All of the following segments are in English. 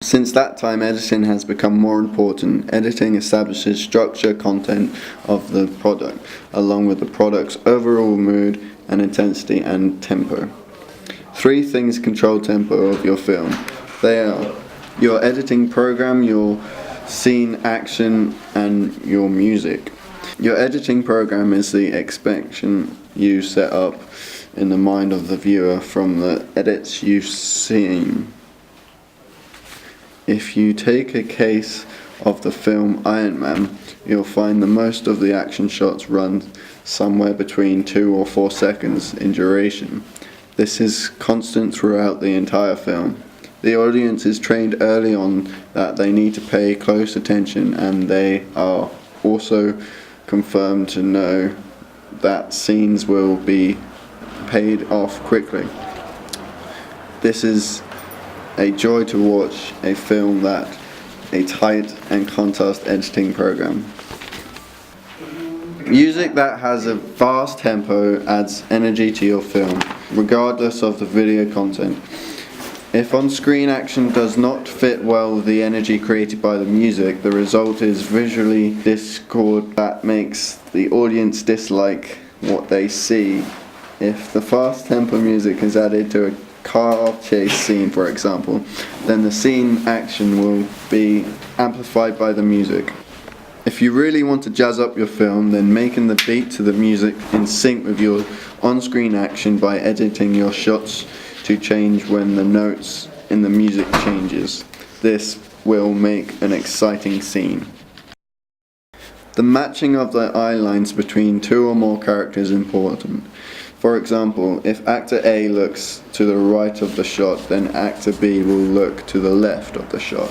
Since that time, editing has become more important. Editing establishes structure, content of the product, along with the product's overall mood and intensity and tempo. 3 things control tempo of your film. They are your editing program, your scene action, and your music. Your editing program is the expectation you set up in the mind of the viewer from the edits you've seen. If you take a case of the film Iron Man, you'll find that most of the action shots run somewhere between 2 or 4 seconds in duration. This is constant throughout the entire film. The audience is trained early on that they need to pay close attention, and they are also confirmed to know that scenes will be paid off quickly. This is a joy to watch a film that a tight and contrast editing program. Music that has a fast tempo adds energy to your film, regardless of the video content. If on-screen action does not fit well with the energy created by the music, the result is visually discord that makes the audience dislike what they see. If the fast tempo music is added to a car chase scene, for example, then the scene action will be amplified by the music. If you really want to jazz up your film, then making the beat to the music in sync with your on-screen action by editing your shots to change when the notes in the music changes. This will make an exciting scene. The matching of the eye lines between 2 or more characters is important. For example, if actor A looks to the right of the shot, then actor B will look to the left of the shot.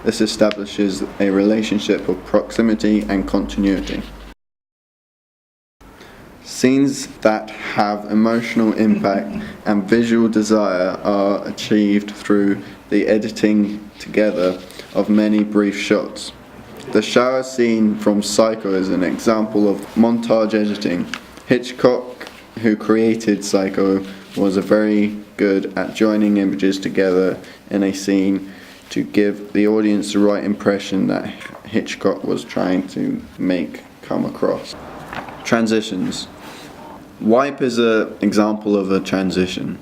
This establishes a relationship of proximity and continuity. Scenes that have emotional impact and visual desire are achieved through the editing together of many brief shots. The shower scene from Psycho is an example of montage editing. Hitchcock, who created Psycho, was very good at joining images together in a scene to give the audience the right impression that Hitchcock was trying to make come across. Transitions. Wipe is an example of a transition.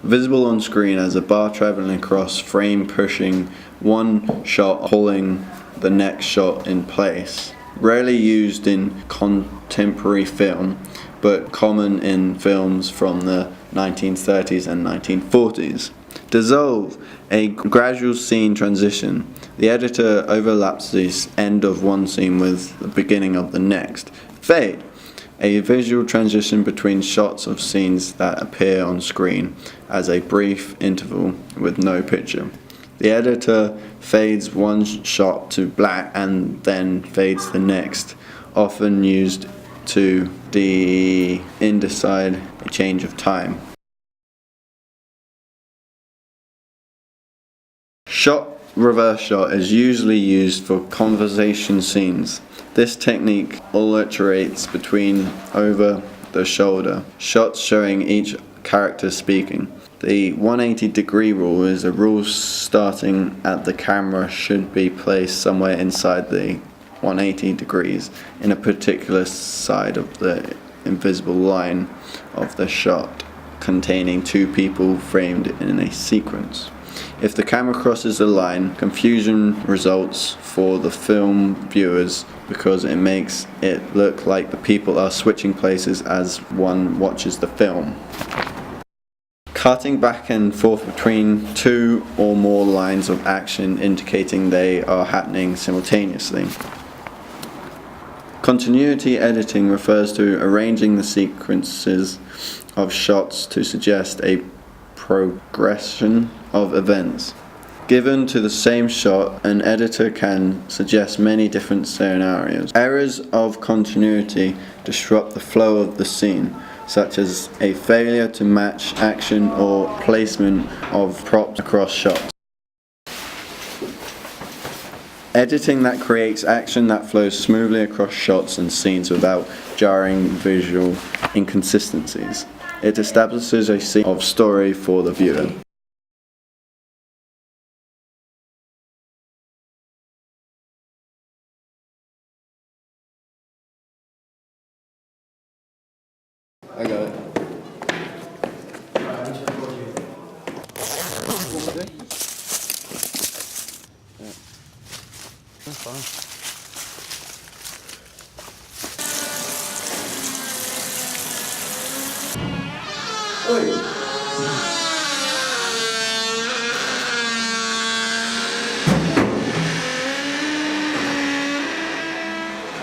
Visible on screen as a bar traveling across, frame pushing one shot, pulling the next shot in place. Rarely used in contemporary film, but common in films from the 1930s and 1940s. Dissolve, a gradual scene transition. The editor overlaps the end of one scene with the beginning of the next. Fade, a visual transition between shots of scenes that appear on screen as a brief interval with no picture. The editor fades one shot to black and then fades the next, often used to indicate a change of time. Reverse shot is usually used for conversation scenes. This technique alternates between over the shoulder shots showing each character speaking. The 180-degree rule is a rule starting at the camera should be placed somewhere inside the 180 degrees in a particular side of the invisible line of the shot containing 2 people framed in a sequence. If the camera crosses the line, confusion results for the film viewers because it makes it look like the people are switching places as one watches the film. Cutting back and forth between 2 or more lines of action indicating they are happening simultaneously. Continuity editing refers to arranging the sequences of shots to suggest a progression of events. Given to the same shot, an editor can suggest many different scenarios. Errors of continuity disrupt the flow of the scene, such as a failure to match action or placement of props across shots. Editing that creates action that flows smoothly across shots and scenes without jarring visual inconsistencies. It establishes a scene of story for the viewer. I got it. That's fine. Oi!